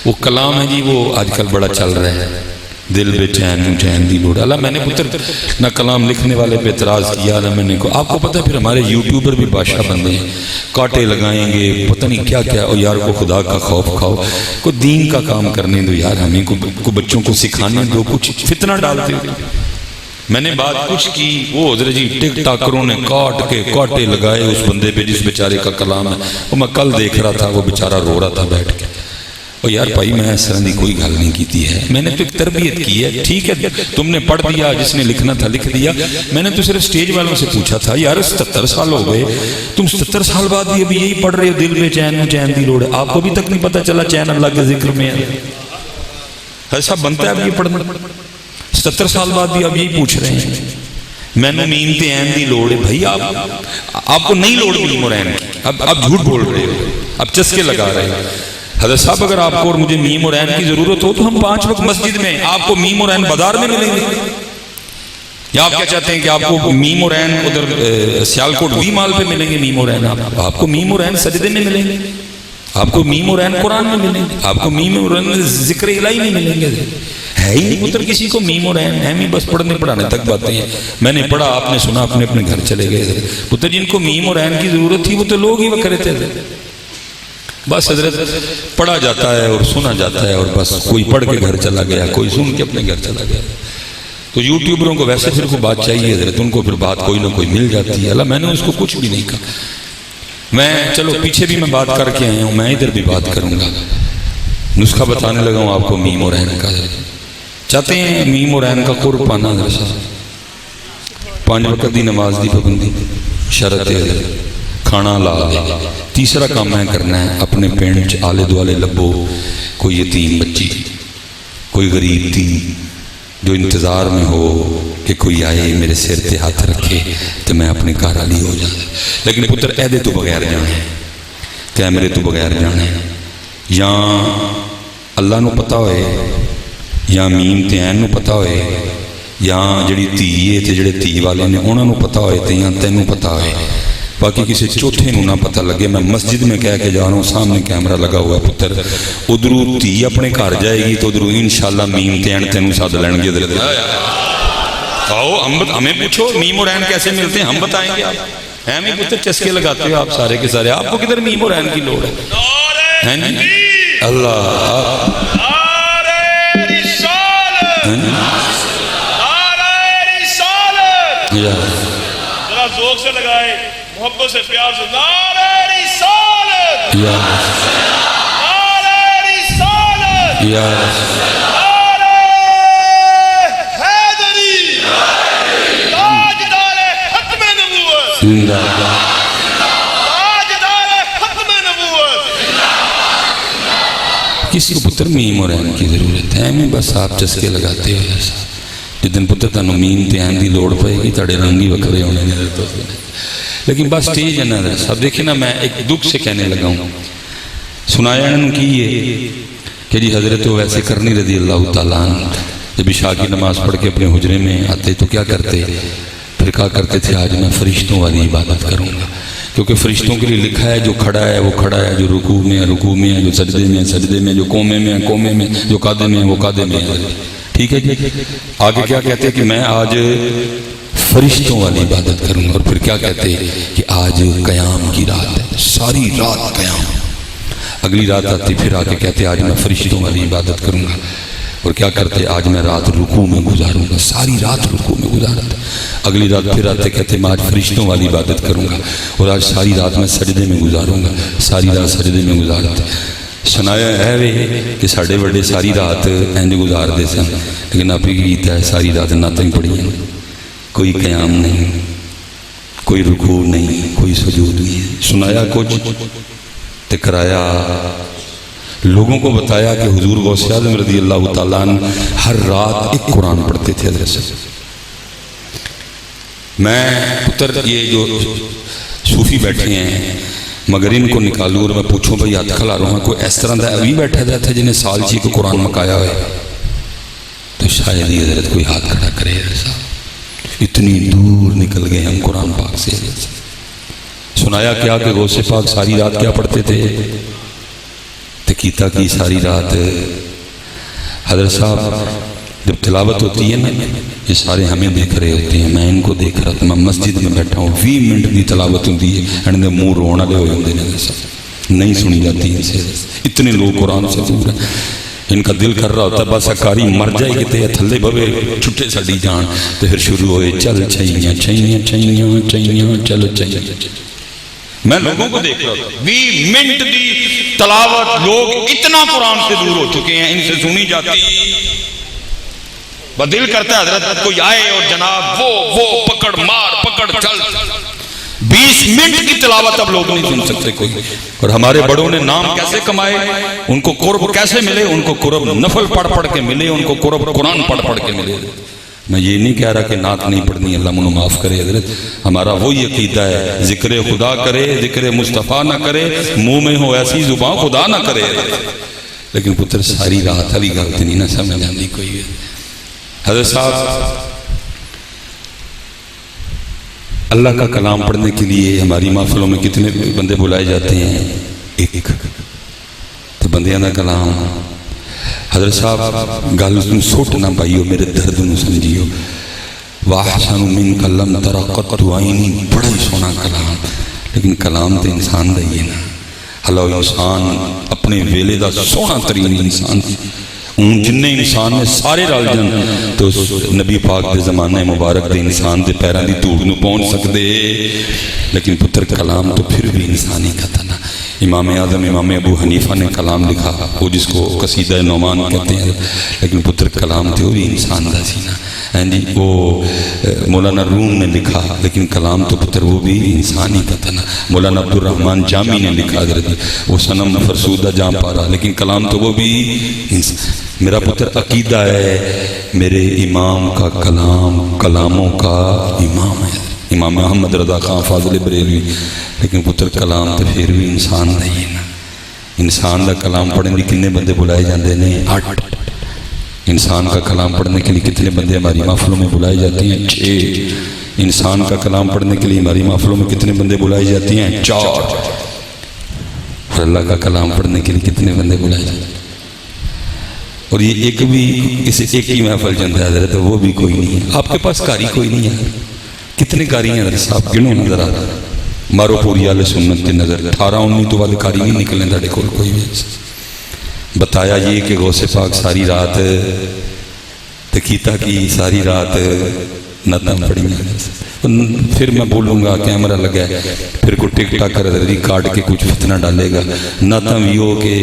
وہ کلام ہے جی، وہ آج کل بڑا چل رہا ہے، دل بے چین چین دی لوڑ۔ اللہ میں نے پتر نہ کلام لکھنے والے پہ اعتراض کیا نہ میں نے کو، آپ کو پتہ ہے پھر ہمارے یوٹیوبر بھی بادشاہ بن گئے ہیں، کاٹے لگائیں گے پتہ نہیں کیا کیا۔ اور یار کو خدا کا خوف کھاؤ، کوئی دین کا کام کرنے دو یار، ہمیں کو بچوں کو سکھانے دو، کچھ فتنہ ڈالتے ہو۔ میں نے بات کچھ کی، وہ حضرت جی ٹک ٹاکروں نے کاٹ کے کاٹے لگائے اس بندے پہ جس بیچارے کا کلام ہے۔ وہ میں کل دیکھ رہا تھا، وہ بیچارہ رو رہا تھا بیٹھ کے۔ اور یار بھائی میں اس طرح کی کوئی گل نہیں کی ہے، میں نے تو ایک تربیت کی ہے، ٹھیک ہے تم نے پڑھ دیا، جس نے لکھنا تھا لکھ دیا۔ میں نے تو صرف سٹیج والوں سے پوچھا تھا یار 77 سال ہو گئے، تم 77 سال بعد بھی ابھی یہی پڑھ رہے ہو، دل میں چین دی لوڑ ہے، آپ کو ابھی تک نہیں پتہ چلا چین اللہ کے ذکر میں ہے؟ ایسا بنتا ہے اب یہ پڑھنا؟ 77 سال بعد بھی اب یہی پوچھ رہے ہیں میں نے میم تے عین دی لوڑ ہے۔ بھائی آپ کو نہیں لوڑ میم اور عین کی، اب جھوٹ بول رہے ہو، اب چسکے لگا رہے ہو۔ حضرت صاحب اگر آپ کو اور مجھے میم اور عین کی ضرورت ہو تو ہم 5 وقت مسجد میں، آپ کو میم اور عین بازار میں ملیں گے، یا آپ کیا چاہتے ہیں کہ آپ کو میم اور عین ادھر سیالکوٹ وی مال پہ ملیں گے؟ میم اور عین آپ کو میم اور عین سجدے میں ملیں گے، آپ کو میم اور عین قرآن میں ملیں گے، آپ کو میم اور عین ذکر الہی میں ملیں گے۔ ہے ہی نہیں پتر کسی کو میم اور عین، ہم ہی بس پڑھنے پڑھانے تک باتیں ہیں۔ میں نے پڑھا، آپ نے سنا، اپنے اپنے گھر چلے گئے۔ پتر جن کو میم اور عین کی ضرورت تھی وہ تو لوگ ہی وکرے تھے۔ بس حضرت پڑھا جاتا ہے اور سنا جاتا ہے، اور بس کوئی پڑھ کے گھر چلا گیا، کوئی سن کے اپنے گھر چلا گیا۔ تو یوٹیوبروں کو ویسے پھر کوئی بات چاہیے حضرت، ان کو پھر بات کوئی نہ کوئی مل جاتی ہے۔ اللہ میں نے اس کو کچھ بھی نہیں کہا، میں چلو پیچھے بھی میں بات کر کے آیا ہوں، میں ادھر بھی بات کروں گا، نسخہ بتانے لگا ہوں آپ کو میم اور عین کا۔ چاہتے ہیں میم اور عین کا قرب پانا؟ حضرت صاحب 5 وقت دی نماز دی پابندی شرط ہے، کھانا لا دے۔ تیسرا کام میں کرنا ہے، اپنے پینڈ آلے دوالے لبو کوئی یتیم بچی، کوئی غریب تھی جو انتظار میں ہو کہ کوئی آئے میرے سر تے ہاتھ رکھے تو میں اپنے گھر والی ہو جاؤں۔ لیکن پتر عہدے تو بغیر جانے، کیمرے تو بغیر جانے، یا اللہ نو پتہ ہوئے یا میم تے عین نو پتہ ہوئے، یا جڑی تھی ہے تے جڑے تھی والے نے انہاں نو پتہ ہوئے تے یا تینوں پتہ ہوئے، باقی کسی چوتھے نو نہ پتہ لگے۔ میں مسجد میں کہہ کے جا رہا ہوں، سامنے کیمرہ لگا ہوا ہے، پتر ادھروں تھی اپنے گھر جائے گی تو ادھروں انشاءاللہ میم تے عین تینوں ساتھ لین گے۔ آؤ ہمیں پوچھو میم اور عین کیسے ملتے ہیں، ہم بتائیں گے۔ آپ ہیں میں پتر چسکے لگاتے ہو آپ سارے کے سارے، آپ کو کدھر میم اور عین کی لوڑ ہے؟ اللہ ذرا ذوق سے لگائے، محبت سے، پیار سے، نعرہ رسالت، نعرہ رسالت، نعرہ حیدری، تاجدار ختم نبوت، تاجدار ختم نبوت۔ کسی کو پتر میم اور عین کی ضرورت ہے، میں بس آپ چسکے لگاتے ہو ایسا۔ جدن پتر تانوں میم تے عین دی لوڑ پائے گی تاڑے رنگ ہی وکھرے ہونے نے۔ لیکن بس سٹیج ہے نا صاحب، دیکھیں نا میں ایک دکھ سے کہنے لگا ہوں، سنایا انہوں کی یہ کہ جی حضرت ویسے کرنی رضی اللہ تعالیٰ عنہ جب عشاء کی نماز پڑھ کے اپنے حجرے میں آتے تو کیا کرتے؟ پھر کہا کرتے تھے آج میں فرشتوں والی عبادت کروں گا، کیونکہ فرشتوں کے لیے لکھا ہے جو کھڑا ہے وہ کھڑا ہے، جو رکوع میں ہے رکوع میں ہے، جو سجدے میں ہے سجدے میں، جو قومے میں ہے قومے میں، جو قادے میں ہے وہ قادے میں ہے۔ ٹھیک ہے جی، آگے کیا کہتے ہیں کہ میں آج فرشتوں والی عبادت کروں گا، اور پھر کیا کہتے ہیں کہ آج قیام کی رات ہے، ساری رات قیام۔ اگلی رات آتی پھر آگے کہتے ہیں آج میں فرشتوں والی عبادت کروں گا، اور کیا کرتے آج میں رات رکوع میں گزاروں گا، ساری رات رکوع میں گزارتا۔ اگلی رات پھر آتے کہتے میں آج فرشتوں والی عبادت کروں گا، اور آج ساری رات میں سجدے میں گزاروں گا، ساری رات سجدے میں گزارتا۔ سنایا ہے وے کہ ساڑھے بڑے ساری رات اینج گزار دے سن، لیکن آپ ہی کیتا ہے ساری رات نعتیں پڑھی ہیں، کوئی قیام نہیں، کوئی رکوع نہیں، کوئی سجود نہیں۔ سنایا کچھ تے کرایا، لوگوں کو بتایا کہ حضور غوث اعظم رضی اللہ تعالیٰ عنہ ہر رات ایک قرآن پڑھتے تھے حضرت سے۔ میں پتر یہ جو صوفی بیٹھے ہیں مگر ان کو نکالوں اور میں پوچھوں بھئی ہاتھ کھلا رہا ہوں کوئی اس طرح دا ابھی بیٹھا جاتا ہے جنہیں سال جی کو قرآن مکایا ہوئے، تو شاید ہی حضرت کوئی ہاتھ کھڑا کرے حضرت صاحب۔ اتنی دور نکل گئے ہم قرآن پاک سے۔ سنایا کیا کہ غوث پاک ساری رات کیا پڑھتے تھے؟ تو کیتا کی ساری رات حضرت صاحب جب تلاوت ہوتی ہے نا یہ سارے ہمیں دیکھ رہے ہوتے ہیں، میں ان کو دیکھ رہا تھا، میں مسجد میں بیٹھا ہوں، 20 منٹ کی تلاوت ہوتی ہے، انہوں نے منہ رونا لے ہوئے ہوتے ہیں، نہیں سنی جاتی ان سے، اتنے لوگ قرآن سے دور ہیں، ان کا دل کر رہا ہوتا ہے بس اکاری مر جائے کتے تھلے بوے چھٹے ساڈی جان، تو پھر شروع ہوئے چل چھئیاں چھئیاں چھئیاں چھئیاں چل چھئیاں۔ میں لوگوں کو دیکھ رہا ہوں 20 منٹ دی تلاوت، لوگ اتنا قرآن سے دور ہو چکے ہیں، ان سے سنی جاتی، دل کرتا ہے حضرت کوئی آئے اور جناب وہ پکڑ مار پکڑ چل، 20 منٹ کی تلاوت اب لوگ نہیں سن سکتے کوئی۔ اور ہمارے بڑوں نے نام کیسے کمائے، ان کو قرب کیسے ملے، ان کو قرب نفل پڑھ پڑھ کے ملے، ان کو قرب قرآن پڑھ پڑھ کے ملے۔ میں یہ نہیں کہہ رہا کہ نعت نہیں پڑھنی، اللہ منو معاف کرے حضرت، ہمارا وہی عقیدہ ہے، ذکر خدا کرے، ذکر مصطفیٰ نہ کرے، منہ میں ہو ایسی زبان خدا نہ کرے، لیکن پتر ساری رات والی گل نہیں نہ سمجھ آتی کوئی۔ حضرت صاحب اللہ کا کلام پڑھنے کے لیے ہماری محفلوں میں کتنے بندے بلائے جاتے ہیں، ایک تو بندیاں دا کلام۔ حضرت صاحب گل سوٹ نہ پائیو، میرے درد نو سمجھیو، واحسن منک لم تر قط عینی، بڑا ہی سونا کلام، لیکن کلام تو انسان دا ہی ہے نا۔ اللہ انسان اپنے ویلے دا سونا ترین انسان، جن انسان نے سارے رل جان تو نبی پاک دے زمانہ مبارک دے انسان دے پیران دی دھوڑ نو پہنچ سکتے، لیکن پتر کلام تو پھر بھی انسانی کا تھا نا۔ امام اعظم امام ابو حنیفہ نے کلام لکھا، وہ جس کو قصیدہ نعمان کہتے ہیں، لیکن پتر کلام تھے وہ بھی انسان دا سی نا جی۔ وہ مولانا روم نے لکھا، لیکن کلام تو پتر وہ بھی انسانی کا تھا نا۔ مولانا عبد الرحمن جامی نے لکھا حضرت، وہ صنم فرسودہ جام پارا، لیکن کلام تو وہ بھی انسان۔ میرا پتر عقیدہ ہے میرے امام کا کلام کلاموں کا امام ہے، امام محمد رضا خان فاضل بریلوی، لیکن پتر کلام تو پھر بھی انسان نہیں ہے نا۔ انسان کا کلام پڑھنے کے کتنے بندے بلائے جاندے نے، 8۔ انسان کا کلام پڑھنے کے لیے کتنے بندے ہماری محفلوں میں بلائے جاتے ہیں، 6۔ انسان کا کلام پڑھنے کے لیے ہماری محفلوں میں کتنے بندے بلائے جاتے ہیں، 4۔ اور اللہ کا کلام پڑھنے کے لیے کتنے بندے بلائے جاتے ہیں، اور یہ ایک بھی کسی ایک ہی محفل جاندہ ہے حضرت، وہ بھی کوئی نہیں ہے۔ آپ کے پاس قاری کوئی نہیں ہے، کتنے قاری ہیں حضرت صاحب، گنو نظر آ مارو پوری آل سنت کے نظر 18-19 تو بعد قاری نہیں نکلیں داڑے کوئی بھی۔ بتایا یہ کہ غوث پاک ساری رات تکیتا کی، ساری رات نتاں پڑی ہیں، پھر میں بولوں گا کیمرہ لگا ہے، پھر کوئی ٹک ٹاک کر ریکارڈ کے کچھ فتنہ ڈالے گا، نتاں بھی ہو کہ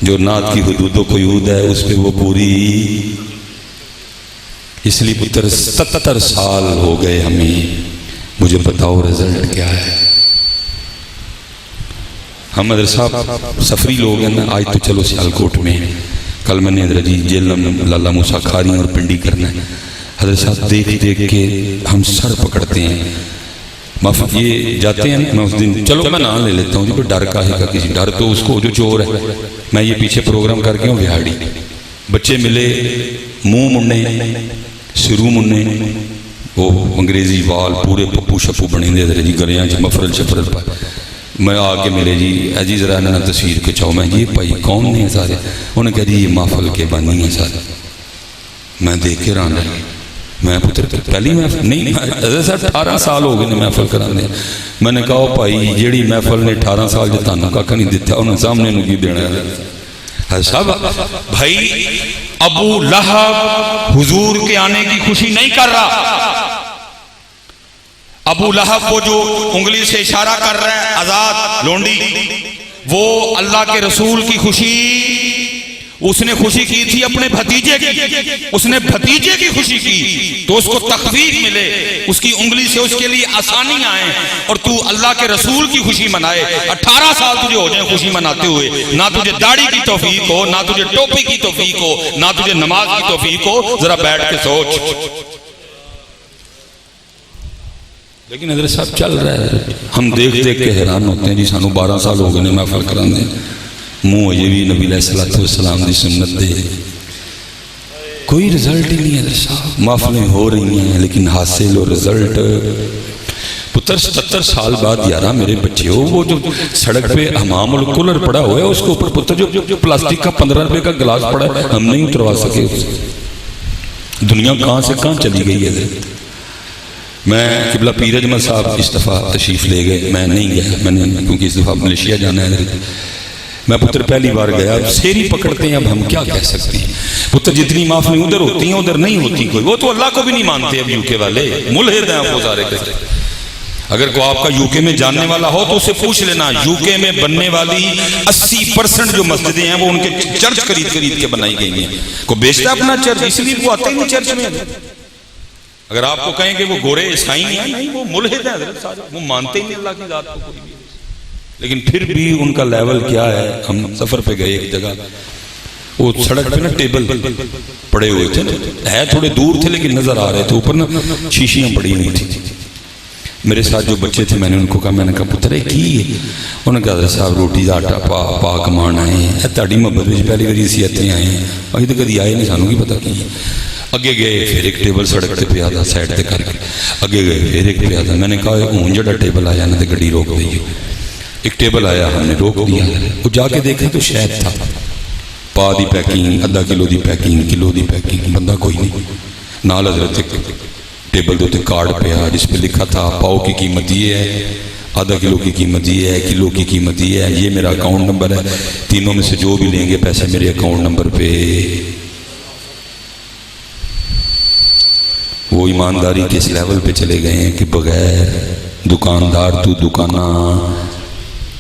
جو نعت کی حدود و قیود ہے اس پہ وہ پوری۔ اس لیے پتر 70 سال ہو گئے ہمیں، مجھے بتاؤ رزلٹ کیا ہے۔ ہم حضرت صاحب سفری لوگ ہیں نا، آج تو چلو سیالکوٹ میں، کل میں نے حضرت جی جیل لالا موسیٰ کھاری اور پنڈی کرنا ہے، حضرت صاحب دیکھ دیکھ کے ہم سر پکڑتے ہیں، یہ جاتے ہیں میں اس دن چلو میں نام لے لیتا ہوں جی، ڈر کا ہے کسی ڈر تو اس کو جو چور ہے، میں یہ پیچھے پروگرام کر کے ہوں وہاڑی، بچے ملے منہ مننے سرو مننے، وہ انگریزی وال پورے پپو شپو بنے دے جی، گلیاں جی مفرل شفرل پائے، میں آ کے ملے جی جی ذرا نہ تصویر کھچاؤ، میں جی بھائی کون نہیں سارے، انہوں نے کہا جی یہ محفل کے بانی ہیں سارے، میں دیکھ کے رہا میں پتر پہلی محفل نہیں، حضرت صاحب 18 سال ہو گئے محفل کرانے، میں نے کہا بھائی جیڑی محفل نے 18 سال جو تانوں کا نہیں دیتا انہوں نے سامنے نو کی دینا ہے۔ حضرت صاحب بھائی ابو لہب حضور کے آنے کی خوشی نہیں کر رہا، ابو لہب وہ جو انگلی سے اشارہ کر رہا ہے آزاد لونڈی، وہ اللہ کے رسول کی خوشی، اس نے خوشی کی تھی اپنے بھتیجے کی، اس نے بھتیجے کی خوشی کی تو اس کو تخفیف ملے، اس کی انگلی سے اس کے لیے آسانی آئے، اور تو اللہ کے رسول کی خوشی منائے۔ 18 سال تجھے ہو جائیں خوشی مناتے ہوئے، نہ تجھے داڑھی کی توفیق ہو، نہ تجھے ٹوپی کی توفیق ہو، نہ تجھے نماز کی توفیق ہو، ذرا بیٹھ کے سوچ۔ لیکن حضرت صاحب چل رہا ہے، ہم دیکھ دیکھ کے حیران ہوتے ہیں جی، سانو 12 سال ہو گئے محفل کرانے، منہ یہ بھی نبی علیہ السلام دی سنت دے، کوئی رزلٹ ہی نہیں ہے حضرت صاحب، محفلیں ہو رہی ہیں لیکن حاصل و رزلٹ۔ پتر 70-77 سال بعد یارہ میرے بچے ہو، وہ جو سڑک پہ حمام اور کولر پڑا ہوا ہے اس کے اوپر پتر جو پلاسٹک کا 15 روپے کا گلاس پڑا ہے، ہم نہیں اتروا سکے اسے۔ دنیا کہاں سے کہاں چلی گئی ہے۔ میں قبلہ پیر اجمل صاحب اس دفعہ تشریف لے گئے، میں نہیں گیا، میں نے کیونکہ اس دفعہ ملیشیا جانا ہے۔ میں پتر پہلی بار گیا، سیری پکڑتے ہیں، اب ہم کیا کہہ سکتے ہیں۔ پتر جتنی معافی ادھر ہوتی ہیں ادھر نہیں ہوتی کوئی، وہ تو اللہ کو بھی نہیں مانتے۔ اب یو کے والے ملحد ہیں وہ سارے کے۔ اگر کوئی آپ کا یو کے میں جاننے والا ہو تو اسے پوچھ لینا، یو کے میں بننے والی 80% جو مسجدیں ہیں وہ ان کے چرچ خرید کے بنائی گئی ہیں۔ کوئی بیچتا اپنا چرچ، اس لیے وہ آتے ہی نہیں چرچ میں۔ اگر آپ کو کہیں کہ وہ گورے عیسائی ہیں، نہیں، وہ ملحد ہیں حضرت صاحب، وہ مانتے ہی نہیں اللہ کی ذات کو کوئی بھی۔ لیکن پھر بھی ان کا لیول کیا ہے۔ ہم سفر پہ گئے ایک جگہ، وہ سڑک پہ نا ٹیبل پڑے ہوئے تھے، ہے تھوڑے دور تھے لیکن نظر آ رہے تھے، اوپر نا شیشیاں پڑی ہوئی تھی۔ میرے ساتھ جو بچے تھے میں نے ان کو کہا، میں نے کہا پتر ہے کی ہے؟ انہوں نے کہا حضرت صاحب روٹی دا آٹا پا کمان آئے ہیں، تاڑی محبت میں پہلی باری اسی اتنے آئے ہیں، ابھی تو کدی آئے نہیں، سانوں کی پتہ کی ہے۔ اگے گئے پھر ایک ٹیبل سڑک تے پیا تھا، سائڈ تے کر کے اگے گئے پھر ایک پیا تھا۔ میں نے کہا ہوں جڑا ٹیبل آیا نا تے گڈی روک دئیے۔ ایک ٹیبل آیا، ہم نے روک دیا، وہ جا کے دیکھا تو شہد تھا، پا دی پیکنگ، آدھا کلو دی پیکنگ، کلو دی پیکنگ، بندہ کوئی نہیں۔ نال حضرت ایک ٹیبل دے تے کارڈ پیا جس پہ لکھا تھا پاؤ کی قیمت یہ ہے، آدھا کلو کی قیمت یہ ہے، کلو کی قیمت یہ ہے، یہ میرا اکاؤنٹ نمبر ہے، تینوں میں سے جو بھی لیں گے پیسے میرے اکاؤنٹ نمبر پہ۔ وہ ایمانداری کے اس لیول پہ چلے گئے ہیں کہ بغیر دکاندار تو دکانہ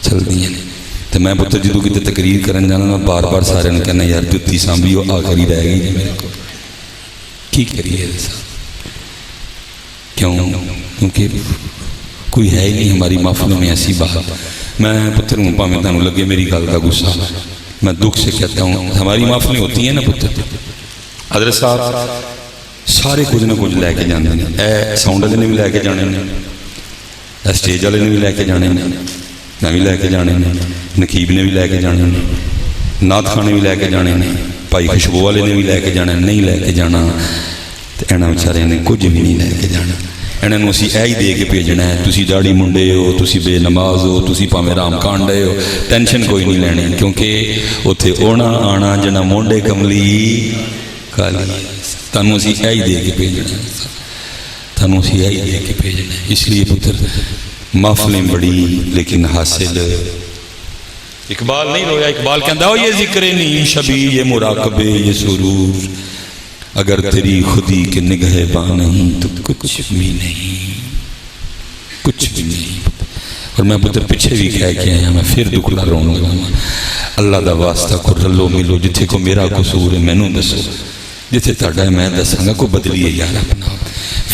چل دی ہیں۔ تو میں پتر جدو کی تقریر کرن جانا میں بار بار سارے نے کہنا یار جتی سانبھی ہو آخری رہ گئی جی میرے کو، کی کریے کیوں؟ کیونکہ کوئی ہے ہی نہیں ہماری محفلوں میں ایسی بات۔ میں پتر ہوں پاویں تانوں لگے میری گل کا غصہ، میں دکھ سے کہتا ہوں ہماری محفلیں ہوتی ہیں نا پتر، حضرت صاحب سارے کچھ نہ کچھ لے کے جانے ہیں، اے ساؤنڈ والے نے بھی لے کے جانے ہیں، اے سٹیج والے نے بھی لے کے جانے ہیں، میں بھی لے کے جانے ہیں، نقیب نے بھی لے کے جانے ہیں، نعت خان نے بھی لے کے جانے ہیں، بھائی خوشبو والے نے بھی لے کے جانا، نہیں لے کے جانا تو انہاں بیچارے نے کچھ بھی نہیں لے کے جانا۔ انہاں اسی اے ہی دے کے بھیجنا ہے، تسی داڑھی منڈے ہو، تسی بے نماز ہو، تسی پاویں رام کانڈے ہو، ٹینشن کوئی نہیں لینی، کیونکہ اتھے اونا آنا جنا مونڈے کملی کالی، تانوں اسی اے ہی دے کے بھیجنا ہے، تانوں اسی اے ہی دے کے بھیجنا ہے۔ اس لیے پتر محفلیں بڑی لیکن حاصل اقبال نہیں رویا، اقبال کہتا ہو یہ ذکر نہیں شبی یہ مراقبے یہ سرور، اگر تیری خودی کے نگہ باں نہیں تو کچھ بھی نہیں، کچھ بھی نہیں۔ اور میں پتر پیچھے بھی کہہ کے آیا، میں پھر دکھلا رہوں گا، اللہ دا واسطہ کو رلو ملو، جتھے کو میرا قصور ہے مینوں دسو، جتھے تہاڈا ہے میں دساں گا، کوئی بدلی ہے یار اپنا۔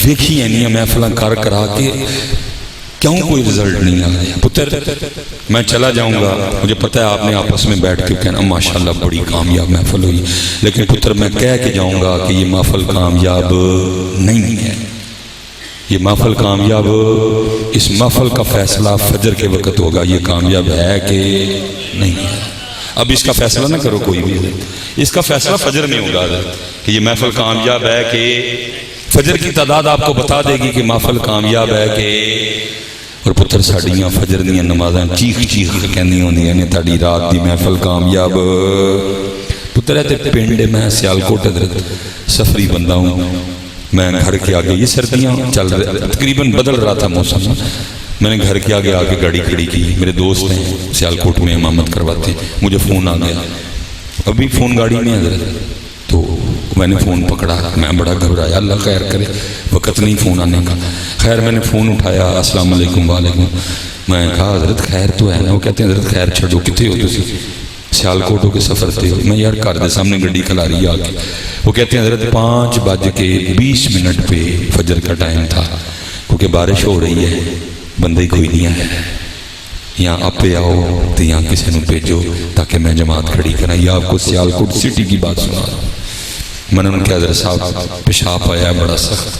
ویکھی اینیاں محفلاں کر کرا کے کیوں کوئی رزلٹ نہیں آ رہا؟ پتر میں چلا جاؤں گا، مجھے پتہ ہے آپ نے آپس میں بیٹھ کے کہنا ماشاءاللہ بڑی کامیاب محفل ہوئی، لیکن پتر میں کہہ کے جاؤں گا کہ یہ محفل کامیاب نہیں ہے، یہ محفل کامیاب، اس محفل کا فیصلہ فجر کے وقت ہوگا، یہ کامیاب ہے کہ نہیں ہے۔ اب اس کا فیصلہ نہ کرو کوئی بھی، اس کا فیصلہ فجر میں ہوگا کہ یہ محفل کامیاب ہے کہ فجر کی تعداد آپ کو بتا دے گی کہ محفل کامیاب ہے کہ۔ اور پتر ساڑیاں فجر دیاں نمازاں چیخ چیخ کہنی ہوندی ہیں تاڑی رات دی محفل کامیاب۔ پتر ہے تے پنڈے میں سیالکوٹ حضرت سفری بندہ ہوں، میں گھر کے آگے، یہ سردیاں چل رہے تقریباً بدل رہا تھا موسم، میں نے گھر کے آگے آگے گاڑی کھڑی کی، میرے دوست ہیں سیالکوٹ میں امامت کرواتے، مجھے فون آ گیا، ابھی فون گاڑی میں حضرت، تو میں نے فون پکڑا، میں بڑا گھبرایا، اللہ خیر کرے وقت نہیں فون آنے کا۔ خیر میں نے فون اٹھایا، السلام علیکم وعلیکم، میں کہا حضرت خیر تو ہے نا؟ وہ کہتے ہیں حضرت خیر چھڑو کتے ہو تسی؟ سیالکوٹوں کے سفر تھے، میں یار گھر دے سامنے گڈی کھلا رہی آ کے، وہ کہتے ہیں حضرت 5:20 پہ فجر کا ٹائم تھا، کیونکہ بارش ہو رہی ہے، بندہ ہی کوئی نہیں ہے، یہاں آپ پہ آؤ تو یہاں کسی نے بھیجو تاکہ میں جماعت کھڑی کرنا، یہ آپ کو سیالکوٹ سٹی کی بات سنا رہا ہوں۔ میں نے کہا حضرت صاحب پیشاب آیا ہے بڑا سخت،